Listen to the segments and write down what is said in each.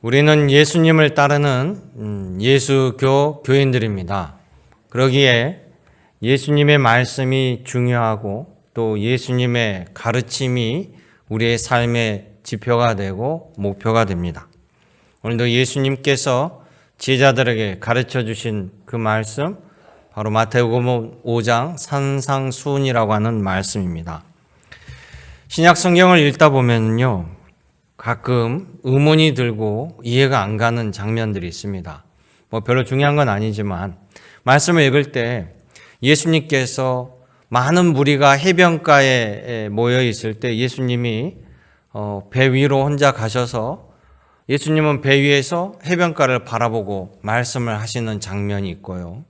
우리는 예수님을 따르는 예수교 교인들입니다. 그러기에 예수님의 말씀이 중요하고 또 예수님의 가르침이 우리의 삶의 지표가 되고 목표가 됩니다. 오늘도 예수님께서 제자들에게 가르쳐 주신 그 말씀, 바로 마태복음 5장 산상수훈이라고 하는 말씀입니다. 신약 성경을 읽다 보면요, 가끔 의문이 들고 이해가 안 가는 장면들이 있습니다. 별로 중요한 건 아니지만 말씀을 읽을 때 예수님께서 많은 무리가 해변가에 모여 있을 때 예수님이 배 위로 혼자 가셔서 예수님은 배 위에서 해변가를 바라보고 말씀을 하시는 장면이 있고요.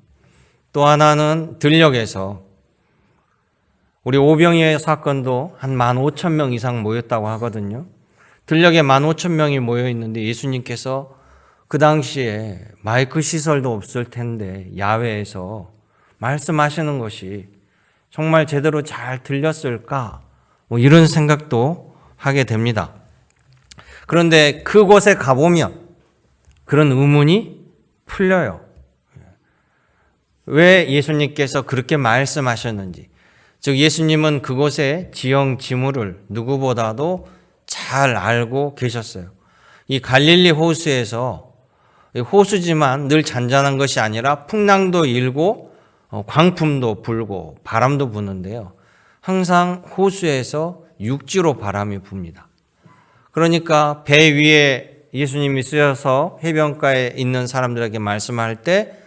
또 하나는 들녘에서 우리 오병이의 사건도 한 15,000명 이상 모였다고 하거든요. 들녘에 15,000명이 모여 있는데 예수님께서 그 당시에 마이크 시설도 없을 텐데 야외에서 말씀하시는 것이 정말 제대로 잘 들렸을까? 이런 생각도 하게 됩니다. 그런데 그곳에 가보면 그런 의문이 풀려요. 왜 예수님께서 그렇게 말씀하셨는지, 즉 예수님은 그곳의 지형 지물을 누구보다도 잘 알고 계셨어요. 이 갈릴리 호수에서, 호수지만 늘 잔잔한 것이 아니라 풍랑도 일고 광풍도 불고 바람도 부는데요, 항상 호수에서 육지로 바람이 붑니다. 그러니까 배 위에 예수님이 쓰여서 해변가에 있는 사람들에게 말씀할 때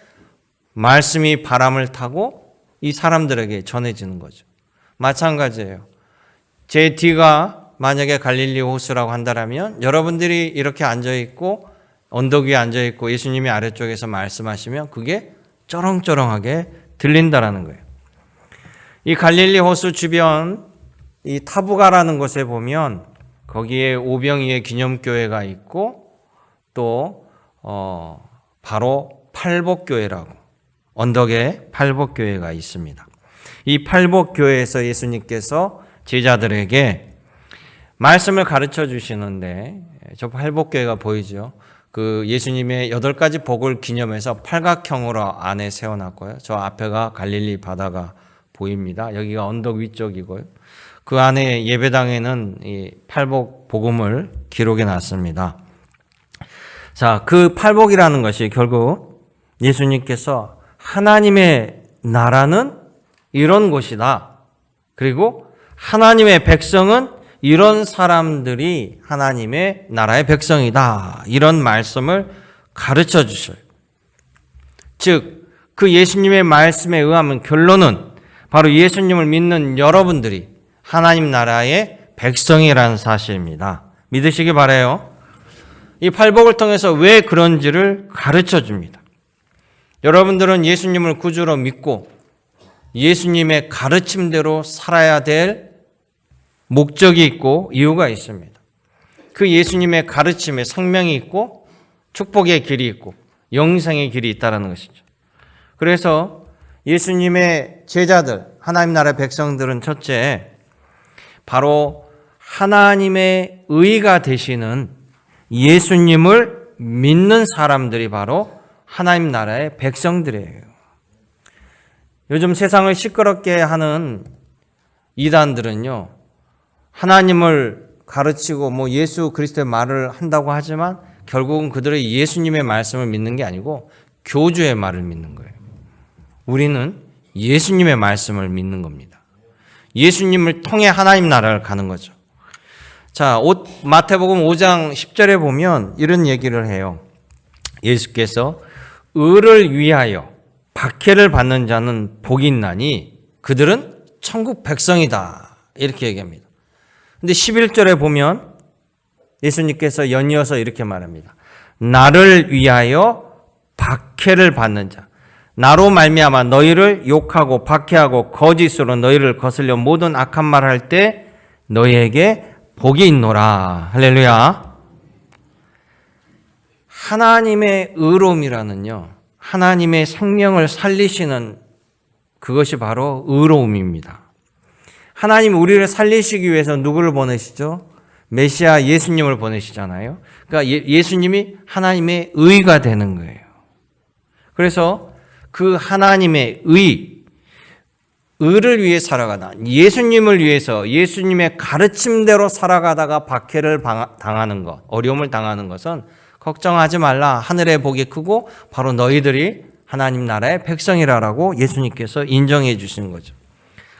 말씀이 바람을 타고 이 사람들에게 전해지는 거죠. 마찬가지예요. 제 뒤가 만약에 갈릴리 호수라고 한다면 여러분들이 이렇게 앉아있고 언덕 위에 앉아있고 예수님이 아래쪽에서 말씀하시면 그게 쩌렁쩌렁하게 들린다라는 거예요. 이 갈릴리 호수 주변 이 타부가라는 곳에 보면 거기에 오병이의 기념교회가 있고 또 바로 팔복교회라고 언덕에 팔복교회가 있습니다. 이 팔복교회에서 예수님께서 제자들에게 말씀을 가르쳐 주시는데, 저 팔복교회가 보이죠? 그 예수님의 8가지 복을 기념해서 팔각형으로 안에 세워놨고요. 저 앞에가 갈릴리 바다가 보입니다. 여기가 언덕 위쪽이고요. 그 안에 예배당에는 이 팔복 복음을 기록해 놨습니다. 자, 그 팔복이라는 것이 결국 예수님께서 하나님의 나라는 이런 곳이다. 그리고 하나님의 백성은 이런 사람들이 하나님의 나라의 백성이다. 이런 말씀을 가르쳐 주셔요. 즉, 그 예수님의 말씀에 의하면 결론은 바로 예수님을 믿는 여러분들이 하나님 나라의 백성이라는 사실입니다. 믿으시기 바라요. 이 팔복을 통해서 왜 그런지를 가르쳐 줍니다. 여러분들은 예수님을 구주로 믿고 예수님의 가르침대로 살아야 될 목적이 있고 이유가 있습니다. 그 예수님의 가르침에 생명이 있고 축복의 길이 있고 영생의 길이 있다는 것이죠. 그래서 예수님의 제자들, 하나님 나라의 백성들은 첫째, 바로 하나님의 의가 되시는 예수님을 믿는 사람들이 바로 하나님 나라의 백성들이에요. 요즘 세상을 시끄럽게 하는 이단들은요, 하나님을 가르치고 예수 그리스도의 말을 한다고 하지만 결국은 그들의 예수님의 말씀을 믿는 게 아니고 교주의 말을 믿는 거예요. 우리는 예수님의 말씀을 믿는 겁니다. 예수님을 통해 하나님 나라를 가는 거죠. 자, 마태복음 5장 10절에 보면 이런 얘기를 해요. 예수께서 의를 위하여 박해를 받는 자는 복이 있나니 그들은 천국 백성이다. 이렇게 얘기합니다. 근데 11절에 보면 예수님께서 연이어서 이렇게 말합니다. 나를 위하여 박해를 받는 자, 나로 말미암아 너희를 욕하고 박해하고 거짓으로 너희를 거슬려 모든 악한 말을 할 때 너희에게 복이 있노라. 할렐루야. 하나님의 의로움이라는요, 하나님의 생명을 살리시는 그것이 바로 의로움입니다. 하나님 우리를 살리시기 위해서 누구를 보내시죠? 메시아 예수님을 보내시잖아요. 그러니까 예수님이 하나님의 의가 되는 거예요. 그래서 그 하나님의 의를 위해 살아가다, 예수님을 위해서 예수님의 가르침대로 살아가다가 박해를 당하는 것, 어려움을 당하는 것은 걱정하지 말라. 하늘의 복이 크고 바로 너희들이 하나님 나라의 백성이라고 예수님께서 인정해 주시는 거죠.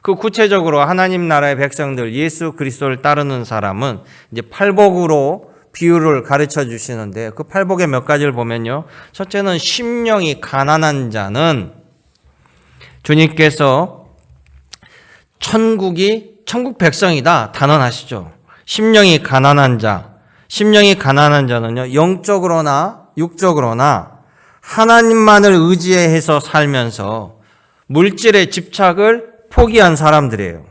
그 구체적으로 하나님 나라의 백성들, 예수 그리스도를 따르는 사람은 이제 팔복으로 비유를 가르쳐 주시는데, 그 팔복의 몇 가지를 보면요. 첫째는 심령이 가난한 자는 주님께서 천국 백성이다 단언하시죠. 심령이 가난한 자는요, 영적으로나 육적으로나 하나님만을 의지해서 살면서 물질의 집착을 포기한 사람들이에요.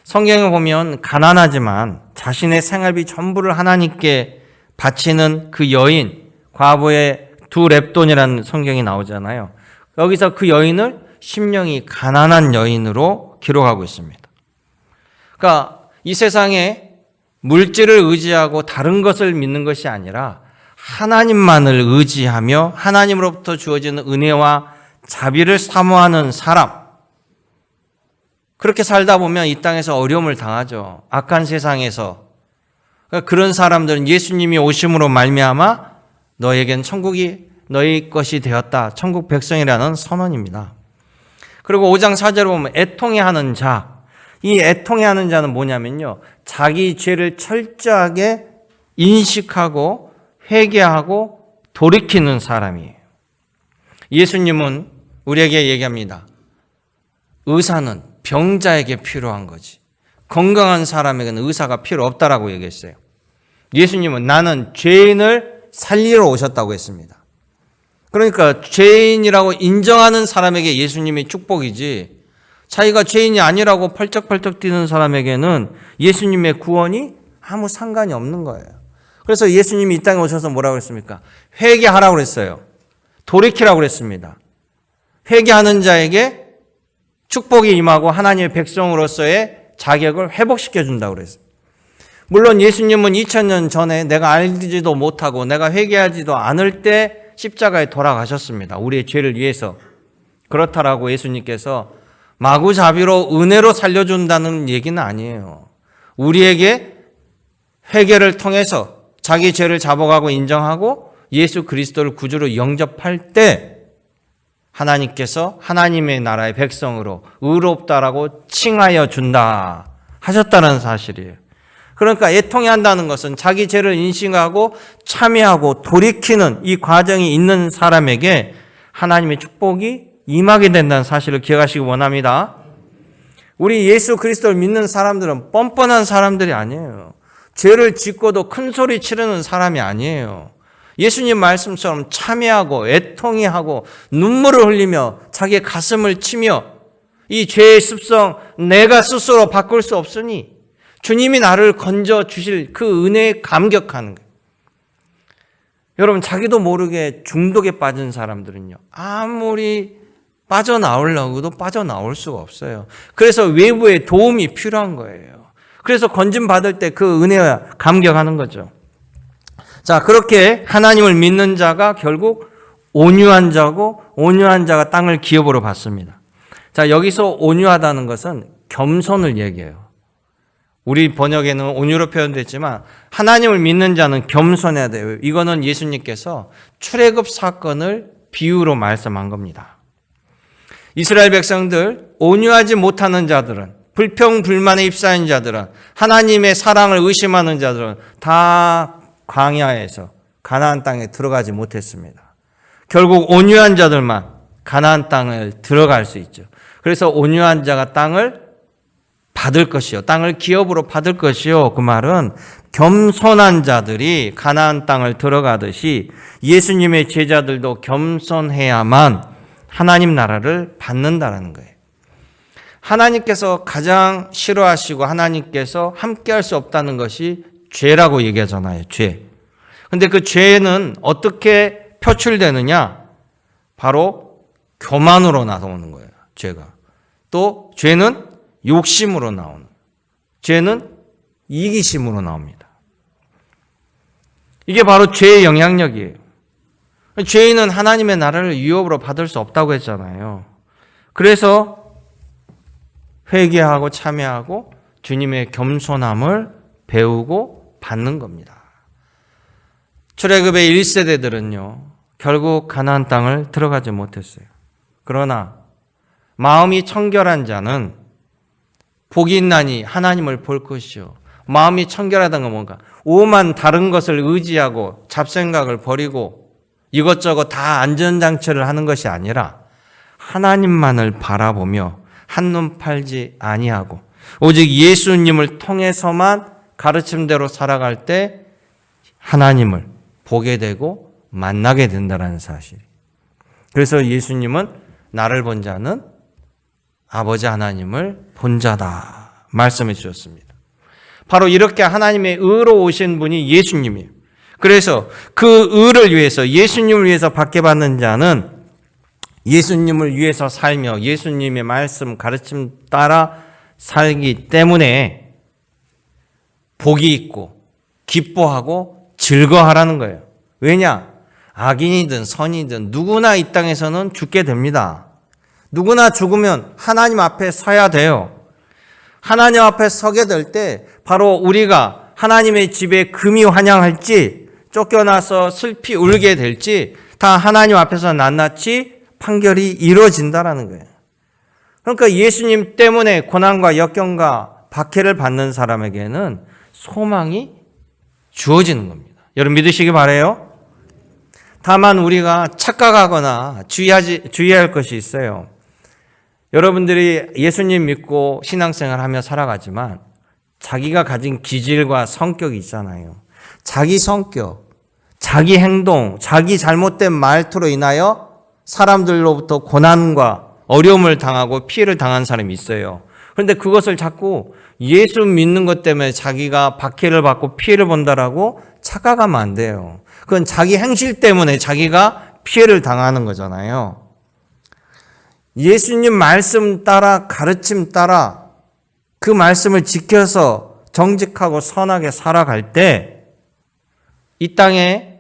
성경에 보면 가난하지만 자신의 생활비 전부를 하나님께 바치는 그 여인, 과부의 두 렙돈이라는 성경이 나오잖아요. 여기서 그 여인을 심령이 가난한 여인으로 기록하고 있습니다. 그러니까 이 세상에 물질을 의지하고 다른 것을 믿는 것이 아니라 하나님만을 의지하며 하나님으로부터 주어지는 은혜와 자비를 사모하는 사람, 그렇게 살다 보면 이 땅에서 어려움을 당하죠. 악한 세상에서. 그러니까 그런 사람들은 예수님이 오심으로 말미암아 너에겐 천국이 너희 것이 되었다, 천국 백성이라는 선언입니다. 그리고 5장 4절에 보면 애통해하는 자, 이 애통해하는 자는 뭐냐면요, 자기 죄를 철저하게 인식하고 회개하고 돌이키는 사람이에요. 예수님은 우리에게 얘기합니다. 의사는 병자에게 필요한 거지, 건강한 사람에게는 의사가 필요 없다라고 얘기했어요. 예수님은 나는 죄인을 살리러 오셨다고 했습니다. 그러니까 죄인이라고 인정하는 사람에게 예수님이 축복이지, 자기가 죄인이 아니라고 펄쩍펄쩍 뛰는 사람에게는 예수님의 구원이 아무 상관이 없는 거예요. 그래서 예수님이 이 땅에 오셔서 뭐라고 했습니까? 회개하라고 그랬어요. 돌이키라고 그랬습니다. 회개하는 자에게 축복이 임하고 하나님의 백성으로서의 자격을 회복시켜 준다고 그랬어요. 물론 예수님은 2000년 전에 내가 알지도 못하고 내가 회개하지도 않을 때 십자가에 돌아가셨습니다. 우리의 죄를 위해서. 그렇다라고 예수님께서 마구잡이로 은혜로 살려준다는 얘기는 아니에요. 우리에게 회개를 통해서 자기 죄를 잡아가고 인정하고 예수 그리스도를 구주로 영접할 때 하나님께서 하나님의 나라의 백성으로 의롭다라고 칭하여 준다 하셨다는 사실이에요. 그러니까 애통해 한다는 것은 자기 죄를 인식하고 참여하고 돌이키는 이 과정이 있는 사람에게 하나님의 축복이 임하게 된다는 사실을 기억하시기 원합니다. 우리 예수 그리스도를 믿는 사람들은 뻔뻔한 사람들이 아니에요. 죄를 짓고도 큰 소리 치르는 사람이 아니에요. 예수님 말씀처럼 참여하고 애통해하고 눈물을 흘리며 자기의 가슴을 치며 이 죄의 습성 내가 스스로 바꿀 수 없으니 주님이 나를 건져 주실 그 은혜에 감격하는 거예요. 여러분, 자기도 모르게 중독에 빠진 사람들은요, 아무리 빠져나오려고 해도 빠져나올 수가 없어요. 그래서 외부의 도움이 필요한 거예요. 그래서 건진 받을 때 그 은혜에 감격하는 거죠. 자, 그렇게 하나님을 믿는 자가 결국 온유한 자고, 온유한 자가 땅을 기업으로 받습니다. 자, 여기서 온유하다는 것은 겸손을 얘기해요. 우리 번역에는 온유로 표현됐지만 하나님을 믿는 자는 겸손해야 돼요. 이거는 예수님께서 출애굽 사건을 비유로 말씀한 겁니다. 이스라엘 백성들, 온유하지 못하는 자들은, 불평불만에 휩싸인 자들은, 하나님의 사랑을 의심하는 자들은 다 광야에서 가나안 땅에 들어가지 못했습니다. 결국 온유한 자들만 가나안 땅을 들어갈 수 있죠. 그래서 온유한 자가 땅을 받을 것이요, 땅을 기업으로 받을 것이요, 그 말은 겸손한 자들이 가나안 땅을 들어가듯이 예수님의 제자들도 겸손해야만 하나님 나라를 받는다라는 거예요. 하나님께서 가장 싫어하시고 하나님께서 함께할 수 없다는 것이 죄라고 얘기하잖아요. 죄. 근데 그 죄는 어떻게 표출되느냐? 바로 교만으로 나오는 거예요. 죄가. 또 죄는 욕심으로 나오는. 죄는 이기심으로 나옵니다. 이게 바로 죄의 영향력이에요. 죄인은 하나님의 나라를 유업으로 받을 수 없다고 했잖아요. 그래서 회개하고 참여하고 주님의 겸손함을 배우고 받는 겁니다. 출애굽의 1세대들은요. 결국 가나안 땅을 들어가지 못했어요. 그러나 마음이 청결한 자는 복이 있나니 하나님을 볼 것이요. 마음이 청결하다는 건 뭔가? 오만 다른 것을 의지하고 잡생각을 버리고 이것저것 다 안전장치를 하는 것이 아니라 하나님만을 바라보며 한눈 팔지 아니하고 오직 예수님을 통해서만 가르침대로 살아갈 때 하나님을 보게 되고 만나게 된다는 사실. 그래서 예수님은 나를 본 자는 아버지 하나님을 본 자다 말씀해 주셨습니다. 바로 이렇게 하나님의 의로 오신 분이 예수님이에요. 그래서 그 의를 위해서 예수님을 위해서 받게 받는 자는 예수님을 위해서 살며 예수님의 말씀 가르침 따라 살기 때문에 복이 있고 기뻐하고 즐거워하라는 거예요. 왜냐? 악인이든 선이든 누구나 이 땅에서는 죽게 됩니다. 누구나 죽으면 하나님 앞에 서야 돼요. 하나님 앞에 서게 될 때 바로 우리가 하나님의 집에 금이 환영할지 쫓겨나서 슬피 울게 될지 다 하나님 앞에서 낱낱이 판결이 이루어진다라는 거예요. 그러니까 예수님 때문에 고난과 역경과 박해를 받는 사람에게는 소망이 주어지는 겁니다. 여러분 믿으시기 바라요. 다만 우리가 착각하거나 주의할 것이 있어요. 여러분들이 예수님 믿고 신앙생활하며 살아가지만 자기가 가진 기질과 성격이 있잖아요. 자기 성격, 자기 행동, 자기 잘못된 말투로 인하여 사람들로부터 고난과 어려움을 당하고 피해를 당한 사람이 있어요. 그런데 그것을 자꾸 예수 믿는 것 때문에 자기가 박해를 받고 피해를 본다라고 착각하면 안 돼요. 그건 자기 행실 때문에 자기가 피해를 당하는 거잖아요. 예수님 말씀 따라 가르침 따라 그 말씀을 지켜서 정직하고 선하게 살아갈 때 이 땅에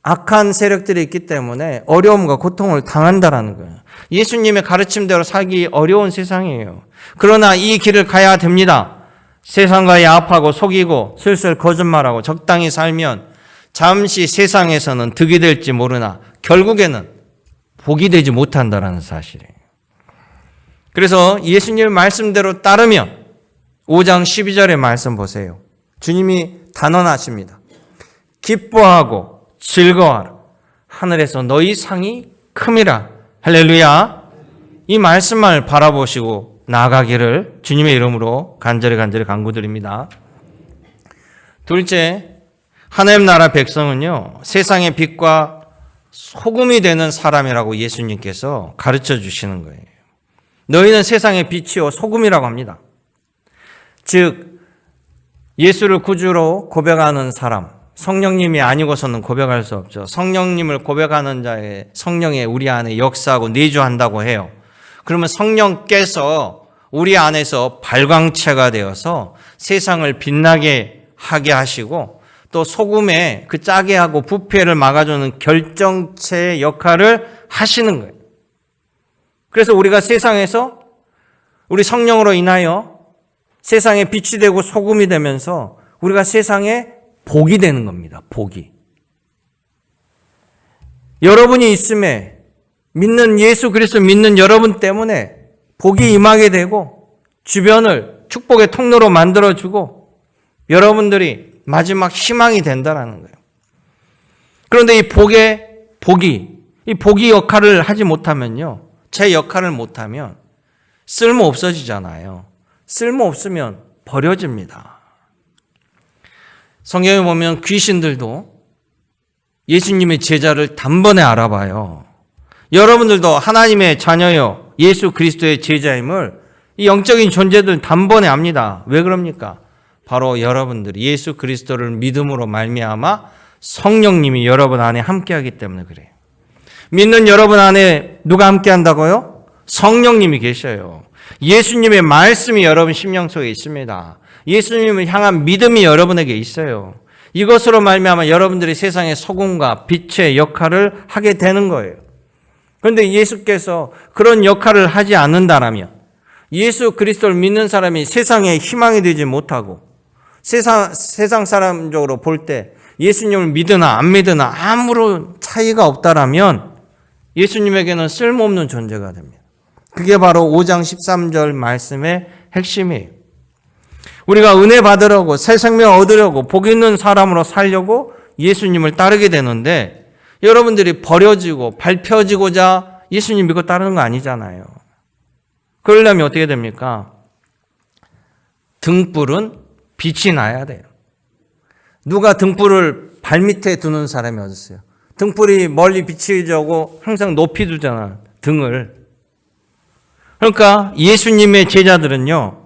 악한 세력들이 있기 때문에 어려움과 고통을 당한다라는 거예요. 예수님의 가르침대로 살기 어려운 세상이에요. 그러나 이 길을 가야 됩니다. 세상과 야합하고 속이고 슬슬 거짓말하고 적당히 살면 잠시 세상에서는 득이 될지 모르나 결국에는 복이 되지 못한다라는 사실이에요. 그래서 예수님의 말씀대로 따르면 5장 12절의 말씀 보세요. 주님이 단언하십니다. 기뻐하고 즐거워하라. 하늘에서 너희 상이 큼이라. 할렐루야. 이 말씀을 바라보시고 나아가기를 주님의 이름으로 간절히 간구드립니다. 둘째, 하나님 나라 백성은요, 세상의 빛과 소금이 되는 사람이라고 예수님께서 가르쳐 주시는 거예요. 너희는 세상의 빛이요 소금이라고 합니다. 즉 예수를 구주로 고백하는 사람, 성령님이 아니고서는 고백할 수 없죠. 성령님을 고백하는 자의 성령의 우리 안에 역사하고 내주한다고 해요. 그러면 성령께서 우리 안에서 발광체가 되어서 세상을 빛나게 하게 하시고 또 소금에 그 짜게 하고 부패를 막아주는 결정체의 역할을 하시는 거예요. 그래서 우리가 세상에서 우리 성령으로 인하여 세상에 빛이 되고 소금이 되면서 우리가 세상에 복이 되는 겁니다. 복이. 여러분이 있음에 믿는 예수 그리스도 믿는 여러분 때문에 복이 임하게 되고 주변을 축복의 통로로 만들어주고 여러분들이 마지막 희망이 된다라는 거예요. 그런데 이 복이 역할을 하지 못하면요. 제 역할을 못하면 쓸모 없어지잖아요. 쓸모 없으면 버려집니다. 성경에 보면 귀신들도 예수님의 제자를 단번에 알아봐요. 여러분들도 하나님의 자녀요, 예수 그리스도의 제자임을 이 영적인 존재들 단번에 압니다. 왜 그럽니까? 바로 여러분들이 예수 그리스도를 믿음으로 말미암아 성령님이 여러분 안에 함께하기 때문에 그래요. 믿는 여러분 안에 누가 함께한다고요? 성령님이 계셔요. 예수님의 말씀이 여러분 심령 속에 있습니다. 예수님을 향한 믿음이 여러분에게 있어요. 이것으로 말미암아 여러분들이 세상의 소금과 빛의 역할을 하게 되는 거예요. 그런데 예수께서 그런 역할을 하지 않는다라면, 예수 그리스도를 믿는 사람이 세상에 희망이 되지 못하고 세상 사람적으로 볼 때 예수님을 믿으나 안 믿으나 아무런 차이가 없다라면 예수님에게는 쓸모없는 존재가 됩니다. 그게 바로 5장 13절 말씀의 핵심이에요. 우리가 은혜 받으려고, 새 생명 얻으려고, 복 있는 사람으로 살려고 예수님을 따르게 되는데, 여러분들이 버려지고 밟혀지고자 예수님 믿고 따르는 거 아니잖아요. 그러려면 어떻게 됩니까? 등불은 빛이 나야 돼요. 누가 등불을 발밑에 두는 사람이 어디 있어요? 등불이 멀리 비치자고 항상 높이 두잖아, 등을. 그러니까 예수님의 제자들은요,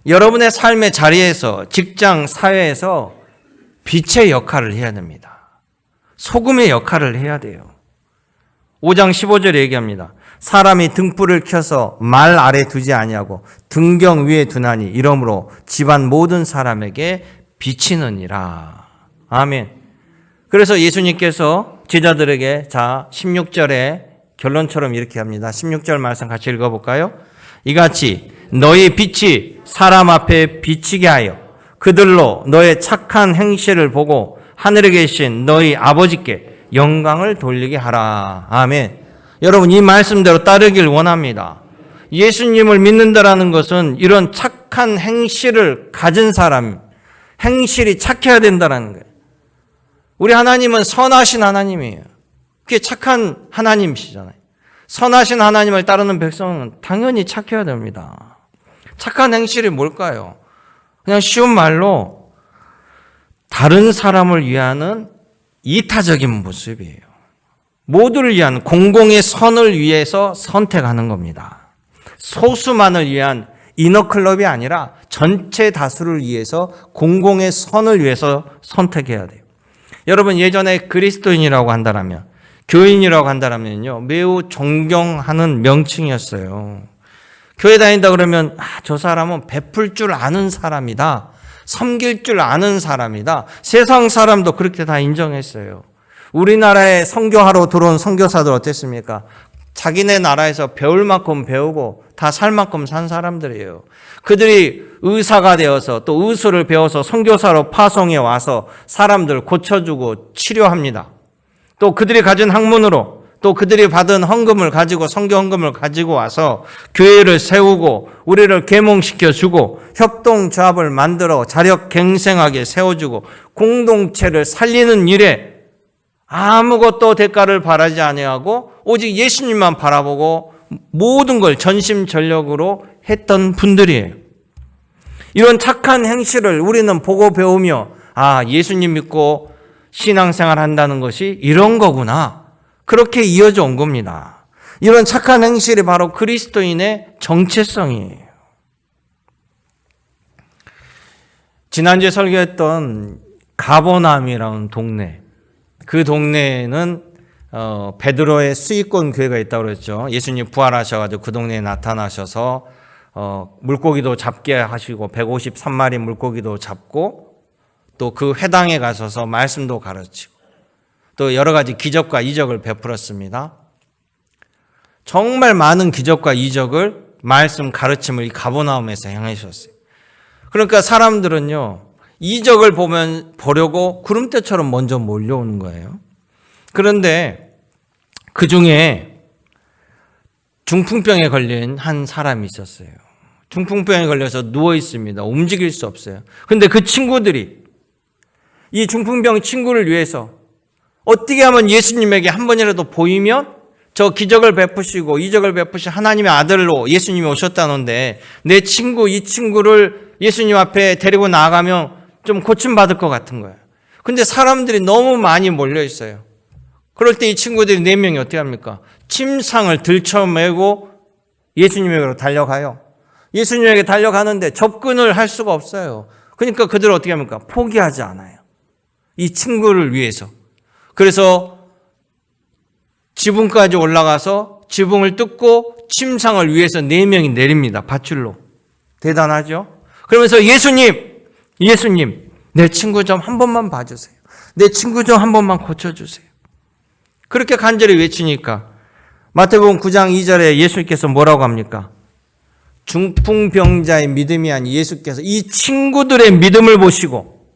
여러분의 삶의 자리에서, 직장, 사회에서 빛의 역할을 해야 됩니다. 소금의 역할을 해야 돼요. 5장 15절에 얘기합니다. 사람이 등불을 켜서 말 아래 두지 아니하고 등경 위에 두나니 이러므로 집안 모든 사람에게 비치느니라. 아멘. 그래서 예수님께서 제자들에게 16절에 결론처럼 이렇게 합니다. 16절 말씀 같이 읽어볼까요? 이같이 너희 빛이 사람 앞에 비치게 하여 그들로 너의 착한 행실을 보고 하늘에 계신 너희 아버지께 영광을 돌리게 하라. 아멘. 여러분, 이 말씀대로 따르길 원합니다. 예수님을 믿는다라는 것은 이런 착한 행실을 가진 사람, 행실이 착해야 된다는 거예요. 우리 하나님은 선하신 하나님이에요. 그게 착한 하나님이시잖아요. 선하신 하나님을 따르는 백성은 당연히 착해야 됩니다. 착한 행실이 뭘까요? 그냥 쉬운 말로 다른 사람을 위하는 이타적인 모습이에요. 모두를 위한 공공의 선을 위해서 선택하는 겁니다. 소수만을 위한 이너클럽이 아니라 전체 다수를 위해서 공공의 선을 위해서 선택해야 돼요. 여러분, 예전에 그리스도인이라고 한다면, 교인이라고 한다면요, 매우 존경하는 명칭이었어요. 교회 다닌다 그러면 저 사람은 베풀 줄 아는 사람이다, 섬길 줄 아는 사람이다. 세상 사람도 그렇게 다 인정했어요. 우리나라에 선교하러 들어온 선교사들 어땠습니까? 자기네 나라에서 배울 만큼 배우고 다 살 만큼 산 사람들이에요. 그들이 의사가 되어서 또 의술을 배워서 선교사로 파송해 와서 사람들 고쳐주고 치료합니다. 또 그들이 가진 학문으로, 또 그들이 받은 헌금을 가지고, 선교 헌금을 가지고 와서 교회를 세우고 우리를 계몽시켜주고 협동조합을 만들어 자력갱생하게 세워주고 공동체를 살리는 일에 아무것도 대가를 바라지 아니하고 오직 예수님만 바라보고 모든 걸 전심전력으로 했던 분들이에요. 이런 착한 행실을 우리는 보고 배우며 예수님 믿고 신앙생활 한다는 것이 이런 거구나, 그렇게 이어져 온 겁니다. 이런 착한 행실이 바로 그리스도인의 정체성이에요. 지난주에 설교했던 가버나움이라는 동네, 그 동네에는 베드로의 수익권 교회가 있다고 그랬죠. 예수님 부활하셔가지고 그 동네에 나타나셔서 물고기도 잡게 하시고 153마리 물고기도 잡고 또 그 회당에 가셔서 말씀도 가르치고 또 여러 가지 기적과 이적을 베풀었습니다. 정말 많은 기적과 이적을, 말씀 가르침을 이 가버나움에서 행하셨어요. 그러니까 사람들은요, 이적을 보려고 구름대처럼 먼저 몰려오는 거예요. 그런데 그 중에 중풍병에 걸린 한 사람이 있었어요. 중풍병에 걸려서 누워 있습니다. 움직일 수 없어요. 그런데 그 친구들이 이 중풍병 친구를 위해서 어떻게 하면 예수님에게 한 번이라도 보이면 저 기적을 베푸시고 이적을 베푸신 하나님의 아들로 예수님이 오셨다는데 내 친구, 이 친구를 예수님 앞에 데리고 나가면 좀 고침받을 것 같은 거예요. 근데 사람들이 너무 많이 몰려 있어요. 그럴 때 이 친구들이 4명이 어떻게 합니까? 침상을 들쳐매고 예수님에게로 달려가요. 예수님에게 달려가는데 접근을 할 수가 없어요. 그러니까 그들은 어떻게 합니까? 포기하지 않아요. 이 친구를 위해서. 그래서 지붕까지 올라가서 지붕을 뜯고 침상을 위해서 4명이 내립니다. 밧줄로. 대단하죠? 그러면서 예수님, 내 친구 좀 한 번만 봐주세요. 내 친구 좀 한 번만 고쳐주세요. 그렇게 간절히 외치니까 마태복음 9장 2절에 예수님께서 뭐라고 합니까? 중풍병자의 믿음이 아닌 예수께서 이 친구들의 믿음을 보시고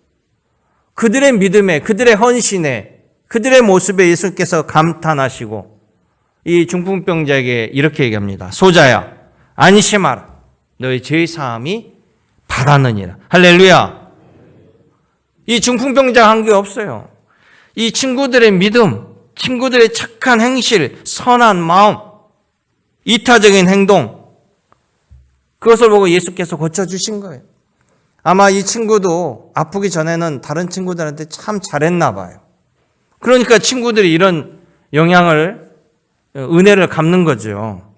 그들의 믿음에, 그들의 헌신에, 그들의 모습에 예수께서 감탄하시고 이 중풍병자에게 이렇게 얘기합니다. 소자야, 안심하라. 너의 죄 사함이 받았느니라. 할렐루야. 이 중풍병자가 한 게 없어요. 이 친구들의 믿음, 친구들의 착한 행실, 선한 마음, 이타적인 행동, 그것을 보고 예수께서 고쳐주신 거예요. 아마 이 친구도 아프기 전에는 다른 친구들한테 참 잘했나 봐요. 그러니까 친구들이 이런 은혜를 갚는 거죠.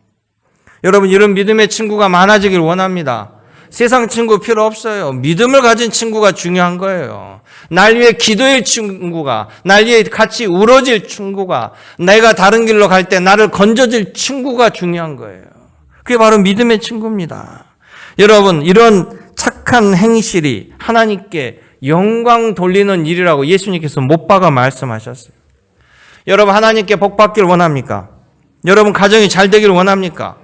여러분, 이런 믿음의 친구가 많아지길 원합니다. 세상 친구 필요 없어요. 믿음을 가진 친구가 중요한 거예요. 날 위해 기도할 친구가, 날 위해 같이 울어질 친구가, 내가 다른 길로 갈 때 나를 건져줄 친구가 중요한 거예요. 그게 바로 믿음의 친구입니다. 여러분, 이런 착한 행실이 하나님께 영광 돌리는 일이라고 예수님께서 못 박아 말씀하셨어요. 여러분, 하나님께 복 받기를 원합니까? 여러분, 가정이 잘 되기를 원합니까?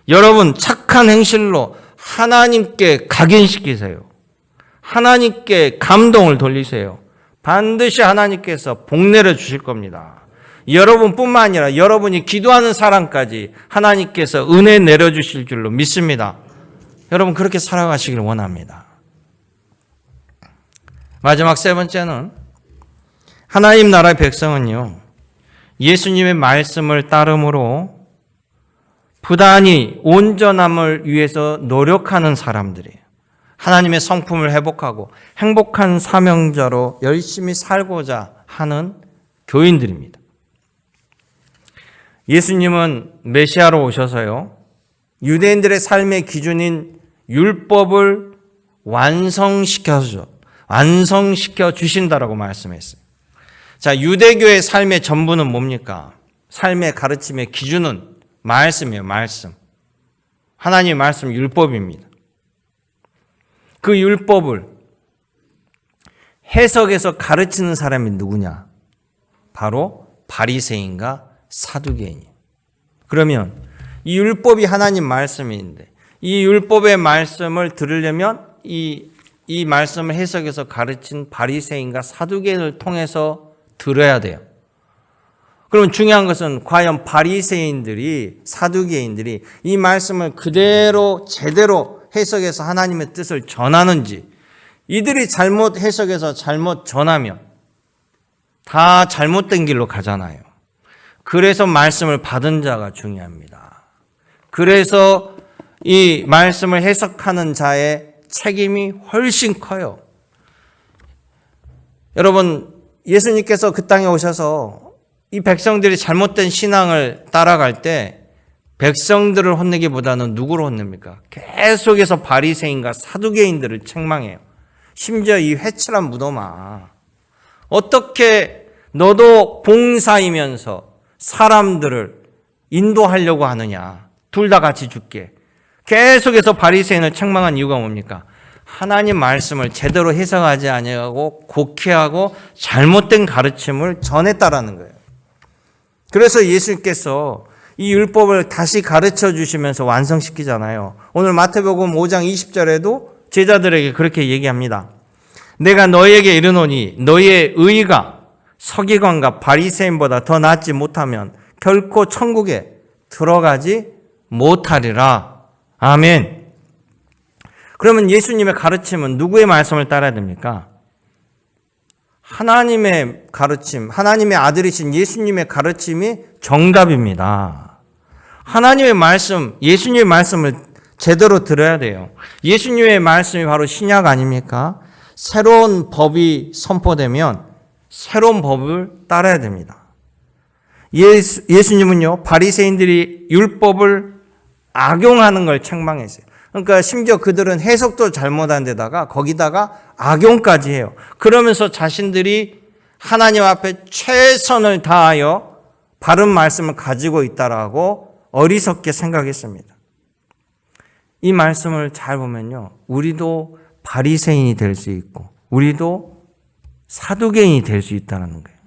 여러분, 착한 행실로 하나님께 각인시키세요. 하나님께 감동을 돌리세요. 반드시 하나님께서 복 내려 주실 겁니다. 여러분뿐만 아니라 여러분이 기도하는 사람까지 하나님께서 은혜 내려주실 줄로 믿습니다. 여러분, 그렇게 살아가시길 원합니다. 마지막 세 번째는 하나님 나라의 백성은요, 예수님의 말씀을 따름으로 부단히 온전함을 위해서 노력하는 사람들이에요. 하나님의 성품을 회복하고 행복한 사명자로 열심히 살고자 하는 교인들입니다. 예수님은 메시아로 오셔서요, 유대인들의 삶의 기준인 율법을 완성시켜 주신다라고 말씀했어요. 자, 유대교의 삶의 전부는 뭡니까? 삶의 가르침의 기준은 말씀이에요, 말씀. 하나님의 말씀, 율법입니다. 그 율법을 해석해서 가르치는 사람이 누구냐? 바로 바리새인과 사두개인이에요. 그러면 이 율법이 하나님 말씀인데 이 율법의 말씀을 들으려면 이 말씀을 해석해서 가르친 바리새인과 사두개인을 통해서 들어야 돼요. 그럼 중요한 것은 과연 바리새인들이, 사두개인들이 이 말씀을 그대로 제대로 해석해서 하나님의 뜻을 전하는지, 이들이 잘못 해석해서 잘못 전하면 다 잘못된 길로 가잖아요. 그래서 말씀을 받은 자가 중요합니다. 그래서 이 말씀을 해석하는 자의 책임이 훨씬 커요. 여러분, 예수님께서 그 땅에 오셔서 이 백성들이 잘못된 신앙을 따라갈 때 백성들을 혼내기보다는 누구를 혼냅니까? 계속해서 바리새인과 사두개인들을 책망해요. 심지어 이 회칠한 무덤아, 어떻게 너도 봉사이면서 사람들을 인도하려고 하느냐? 둘 다 같이 죽게. 계속해서 바리새인을 책망한 이유가 뭡니까? 하나님 말씀을 제대로 해석하지 아니하고 곡해하고 잘못된 가르침을 전했다라는 거예요. 그래서 예수님께서 이 율법을 다시 가르쳐 주시면서 완성시키잖아요. 오늘 마태복음 5장 20절에도 제자들에게 그렇게 얘기합니다. 내가 너희에게 이르노니 너희의 의가 서기관과 바리새인보다 더 낫지 못하면 결코 천국에 들어가지 못하리라. 아멘. 그러면 예수님의 가르침은 누구의 말씀을 따라야 됩니까? 하나님의 가르침, 하나님의 아들이신 예수님의 가르침이 정답입니다. 하나님의 말씀, 예수님의 말씀을 제대로 들어야 돼요. 예수님의 말씀이 바로 신약 아닙니까? 새로운 법이 선포되면 새로운 법을 따라야 됩니다. 예수님은요, 바리새인들이 율법을 악용하는 걸 책망했어요. 그러니까 심지어 그들은 해석도 잘못한 데다가 거기다가 악용까지 해요. 그러면서 자신들이 하나님 앞에 최선을 다하여 바른 말씀을 가지고 있다라고 어리석게 생각했습니다. 이 말씀을 잘 보면요, 우리도 바리새인이 될 수 있고 우리도 사두개인이 될 수 있다는 거예요.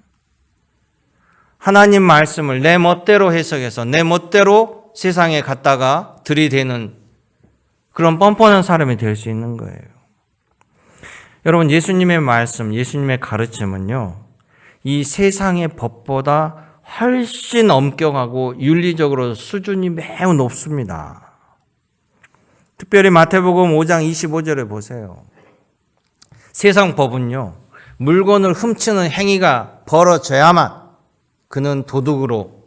하나님 말씀을 내 멋대로 해석해서 내 멋대로 세상에 갖다가 들이대는 그런 뻔뻔한 사람이 될 수 있는 거예요. 여러분, 예수님의 말씀, 예수님의 가르침은요, 이 세상의 법보다 훨씬 엄격하고 윤리적으로 수준이 매우 높습니다. 특별히 마태복음 5장 25절에 보세요. 세상 법은요, 물건을 훔치는 행위가 벌어져야만 그는 도둑으로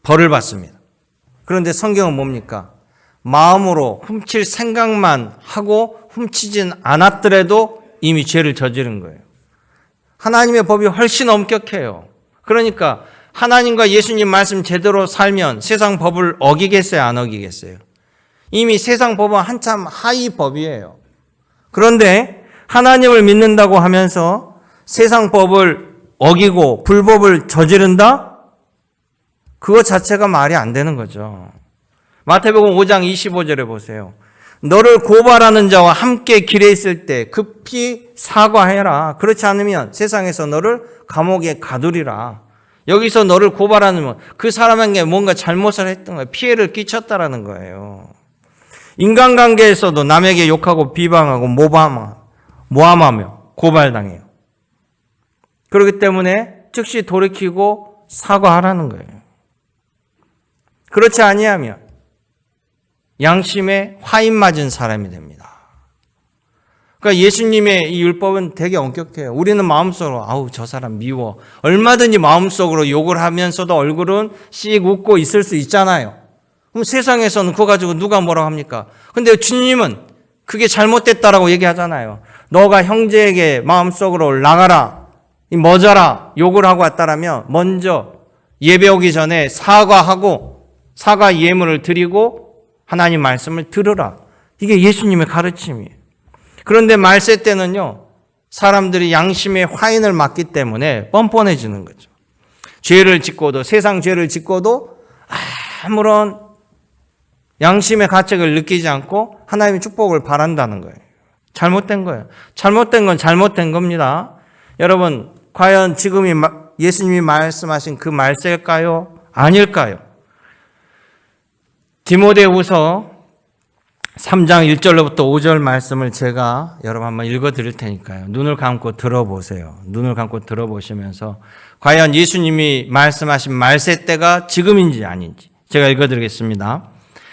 벌을 받습니다. 그런데 성경은 뭡니까? 마음으로 훔칠 생각만 하고 훔치진 않았더라도 이미 죄를 저지른 거예요. 하나님의 법이 훨씬 엄격해요. 그러니까 하나님과 예수님 말씀 제대로 살면 세상 법을 어기겠어요, 안 어기겠어요? 이미 세상 법은 한참 하위 법이에요. 그런데 하나님을 믿는다고 하면서 세상 법을 어기고 불법을 저지른다? 그것 자체가 말이 안 되는 거죠. 마태복음 5장 25절에 보세요. 너를 고발하는 자와 함께 길에 있을 때 급히 사과해라. 그렇지 않으면 세상에서 너를 감옥에 가두리라. 여기서 너를 고발하는 그 사람에게 뭔가 잘못을 했던 거예요. 피해를 끼쳤다라는 거예요. 인간관계에서도 남에게 욕하고 비방하고 모함하며 고발당해요. 그렇기 때문에 즉시 돌이키고 사과하라는 거예요. 그렇지 아니하면 양심에 화인 맞은 사람이 됩니다. 그러니까 예수님의 이 율법은 되게 엄격해요. 우리는 마음속으로 아우 저 사람 미워. 얼마든지 마음속으로 욕을 하면서도 얼굴은 씩 웃고 있을 수 있잖아요. 그럼 세상에서는 그거 가지고 누가 뭐라고 합니까? 근데 주님은 그게 잘못됐다라고 얘기하잖아요. 너가 형제에게 마음속으로 나가라, 멎어라 욕을 하고 왔다라면 먼저 예배 오기 전에 사과하고 사과 예물을 드리고 하나님 말씀을 들으라. 이게 예수님의 가르침이에요. 그런데 말세 때는요, 사람들이 양심의 화인을 맞기 때문에 뻔뻔해지는 거죠. 죄를 짓고도, 세상 죄를 짓고도 아무런 양심의 가책을 느끼지 않고 하나님의 축복을 바란다는 거예요. 잘못된 거예요. 잘못된 건 잘못된 겁니다. 여러분, 과연 지금이 예수님이 말씀하신 그 말세일까요? 아닐까요? 디모데후서 3장 1절로부터 5절 말씀을 제가 여러분 한번 읽어 드릴 테니까요. 눈을 감고 들어보세요. 눈을 감고 들어보시면서 과연 예수님이 말씀하신 말세 때가 지금인지 아닌지 제가 읽어 드리겠습니다.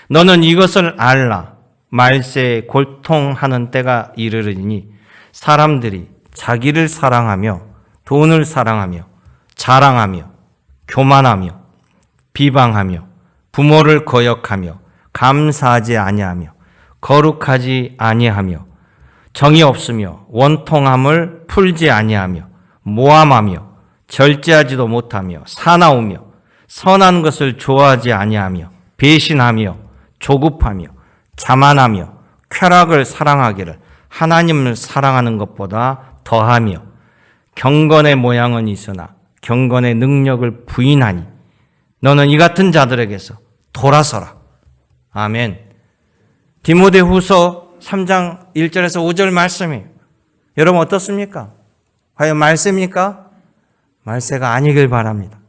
너는 이것을 알라. 말세에 골통하는 때가 이르르니 사람들이 자기를 사랑하며 돈을 사랑하며 자랑하며 교만하며 비방하며 부모를 거역하며 감사하지 아니하며 거룩하지 아니하며 정이 없으며 원통함을 풀지 아니하며 모함하며 절제하지도 못하며 사나우며 선한 것을 좋아하지 아니하며 배신하며 조급하며 자만하며 쾌락을 사랑하기를 하나님을 사랑하는 것보다 더하며 경건의 모양은 있으나 경건의 능력을 부인하니 너는 이 같은 자들에게서 돌아서라. 아멘. 디모데후서 3장 1절에서 5절 말씀이에요. 여러분 어떻습니까? 과연 말세입니까? 말세가 아니길 바랍니다.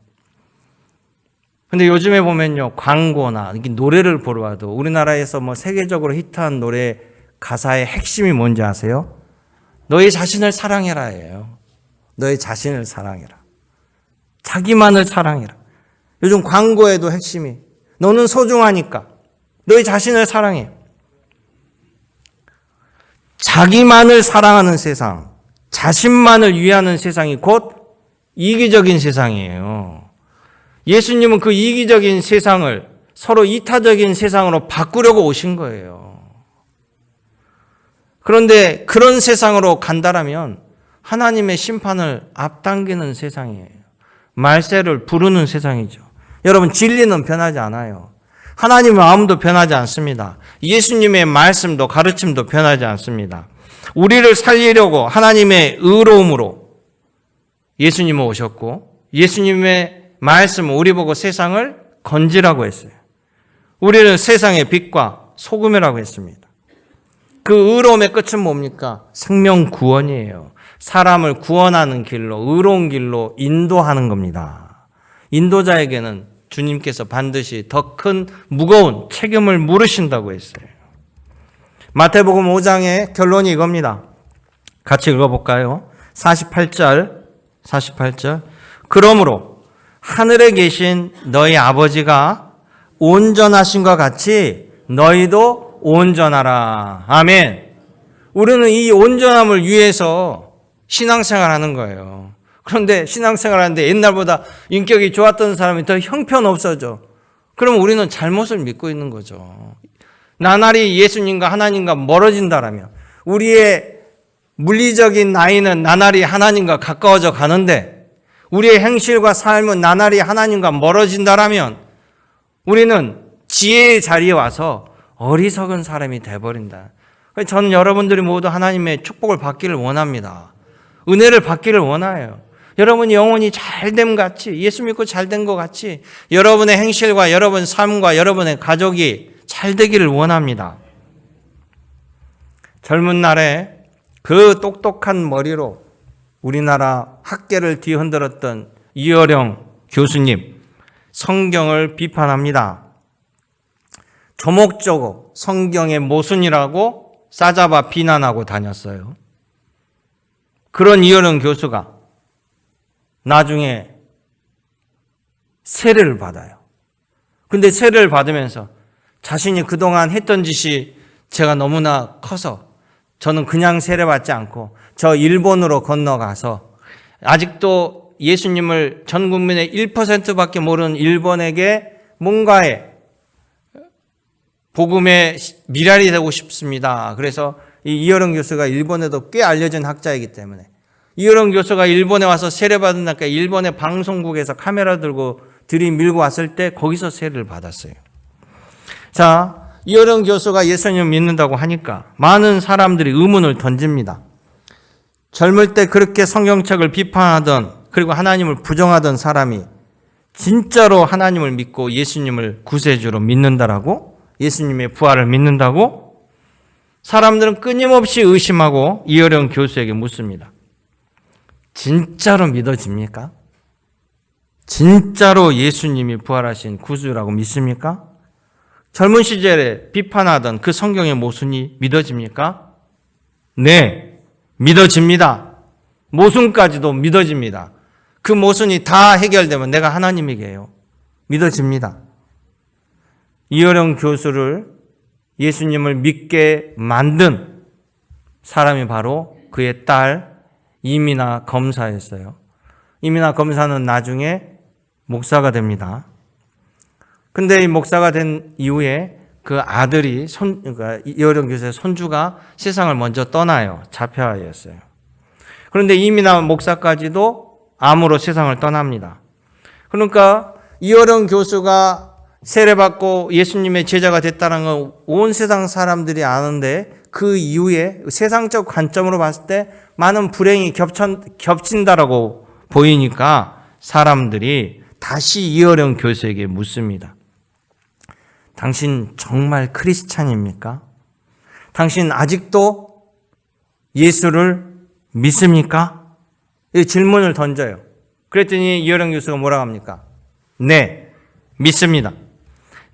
근데 요즘에 보면요, 광고나 노래를 보러 와도 우리나라에서 세계적으로 히트한 노래 가사의 핵심이 뭔지 아세요? 너의 자신을 사랑해라예요. 너의 자신을 사랑해라. 자기만을 사랑해라. 요즘 광고에도 핵심이 너는 소중하니까 너의 자신을 사랑해. 자기만을 사랑하는 세상, 자신만을 위하는 세상이 곧 이기적인 세상이에요. 예수님은 그 이기적인 세상을 서로 이타적인 세상으로 바꾸려고 오신 거예요. 그런데 그런 세상으로 간다라면 하나님의 심판을 앞당기는 세상이에요. 말세를 부르는 세상이죠. 여러분, 진리는 변하지 않아요. 하나님의 마음도 변하지 않습니다. 예수님의 말씀도 가르침도 변하지 않습니다. 우리를 살리려고 하나님의 의로움으로 예수님은 오셨고 예수님의 말씀은 우리 보고 세상을 건지라고 했어요. 우리는 세상의 빛과 소금이라고 했습니다. 그 의로움의 끝은 뭡니까? 생명 구원이에요. 사람을 구원하는 길로, 의로운 길로 인도하는 겁니다. 인도자에게는 주님께서 반드시 더 큰 무거운 책임을 물으신다고 했어요. 마태복음 5장의 결론이 이겁니다. 같이 읽어볼까요? 48절. 그러므로 하늘에 계신 너희 아버지가 온전하신 것 같이 너희도 온전하라. 아멘. 우리는 이 온전함을 위해서 신앙생활 하는 거예요. 그런데 신앙생활 하는데 옛날보다 인격이 좋았던 사람이 더 형편없어져. 그럼 우리는 잘못을 믿고 있는 거죠. 나날이 예수님과 하나님과 멀어진다라면, 우리의 물리적인 나이는 나날이 하나님과 가까워져 가는데 우리의 행실과 삶은 나날이 하나님과 멀어진다라면 우리는 지혜의 자리에 와서 어리석은 사람이 돼버린다. 저는 여러분들이 모두 하나님의 축복을 받기를 원합니다. 은혜를 받기를 원해요. 여러분이 영혼이 잘됨 같이, 예수 믿고 잘된 것 같이 여러분의 행실과 여러분 삶과 여러분의 가족이 잘 되기를 원합니다. 젊은 날에 그 똑똑한 머리로 우리나라 학계를 뒤흔들었던 이어령 교수님, 성경을 비판합니다. 조목조목 성경의 모순이라고 싸잡아 비난하고 다녔어요. 그런 이어령 교수가 나중에 세례를 받아요. 근데 세례를 받으면서 자신이 그동안 했던 짓이 제가 너무나 커서 저는 그냥 세례받지 않고 저 일본으로 건너가서 아직도 예수님을 전 국민의 1%밖에 모르는 일본에게 뭔가의 복음의 미랄이 되고 싶습니다. 그래서 이어령 교수가 일본에도 꽤 알려진 학자이기 때문에 이어령 교수가 일본에 와서 세례받은 날까 일본의 방송국에서 카메라 들고 들이밀고 왔을 때 거기서 세례를 받았어요. 자, 이어령 교수가 예수님을 믿는다고 하니까 많은 사람들이 의문을 던집니다. 젊을 때 그렇게 성경책을 비판하던, 그리고 하나님을 부정하던 사람이 진짜로 하나님을 믿고 예수님을 구세주로 믿는다라고? 예수님의 부활을 믿는다고? 사람들은 끊임없이 의심하고 이어령 교수에게 묻습니다. 진짜로 믿어집니까? 진짜로 예수님이 부활하신 구주라고 믿습니까? 젊은 시절에 비판하던 그 성경의 모순이 믿어집니까? 네, 믿어집니다. 모순까지도 믿어집니다. 그 모순이 다 해결되면 내가 하나님에게요. 믿어집니다. 이어령 교수를, 예수님을 믿게 만든 사람이 바로 그의 딸 이민아 검사였어요. 이민아 검사는 나중에 목사가 됩니다. 근데 이 목사가 된 이후에 그 아들이 그러니까 이어령 교수의 손주가 세상을 먼저 떠나요. 자폐아였어요. 그런데 이민아 목사까지도 암으로 세상을 떠납니다. 그러니까 이어령 교수가 세례받고 예수님의 제자가 됐다는 건 온 세상 사람들이 아는데 그 이후에 세상적 관점으로 봤을 때 많은 불행이 겹친다라고 보이니까 사람들이 다시 이어령 교수에게 묻습니다. 당신 정말 크리스찬입니까? 당신 아직도 예수를 믿습니까? 이 질문을 던져요. 그랬더니 이어령 교수가 뭐라고 합니까? 네, 믿습니다.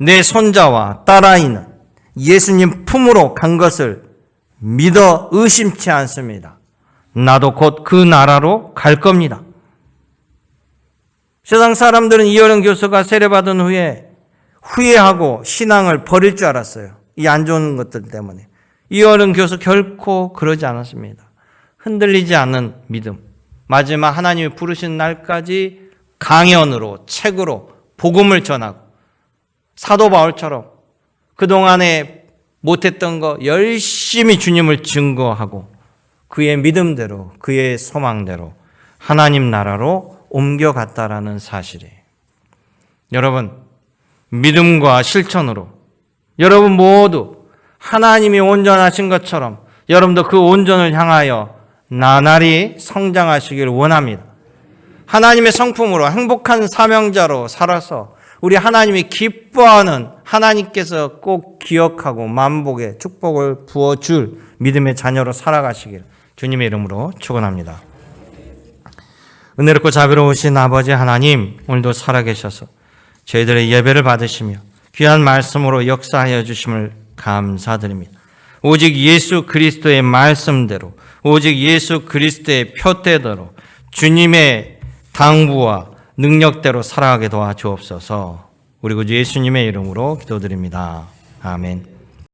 내 손자와 딸아이는 예수님 품으로 간 것을 믿어 의심치 않습니다. 나도 곧 그 나라로 갈 겁니다. 세상 사람들은 이어령 교수가 세례받은 후에 후회하고 신앙을 버릴 줄 알았어요. 이 안 좋은 것들 때문에. 이어령 교수 결코 그러지 않았습니다. 흔들리지 않는 믿음. 마지막 하나님이 부르신 날까지 강연으로, 책으로 복음을 전하고 사도 바울처럼 그동안에 못했던 거 열심히 주님을 증거하고 그의 믿음대로, 그의 소망대로 하나님 나라로 옮겨갔다라는 사실이에요. 여러분, 믿음과 실천으로 여러분 모두 하나님이 온전하신 것처럼 여러분도 그 온전을 향하여 나날이 성장하시길 원합니다. 하나님의 성품으로 행복한 사명자로 살아서 우리 하나님이 기뻐하는 하나님께서 꼭 기억하고 만복의 축복을 부어줄 믿음의 자녀로 살아가시길 주님의 이름으로 축원합니다. 은혜롭고 자비로우신 아버지 하나님, 오늘도 살아계셔서 저희들의 예배를 받으시며 귀한 말씀으로 역사하여 주심을 감사드립니다. 오직 예수 그리스도의 말씀대로, 오직 예수 그리스도의 표대대로 주님의 당부와 능력대로 살아가게 도와주옵소서. 우리 구주 예수님의 이름으로 기도드립니다. 아멘.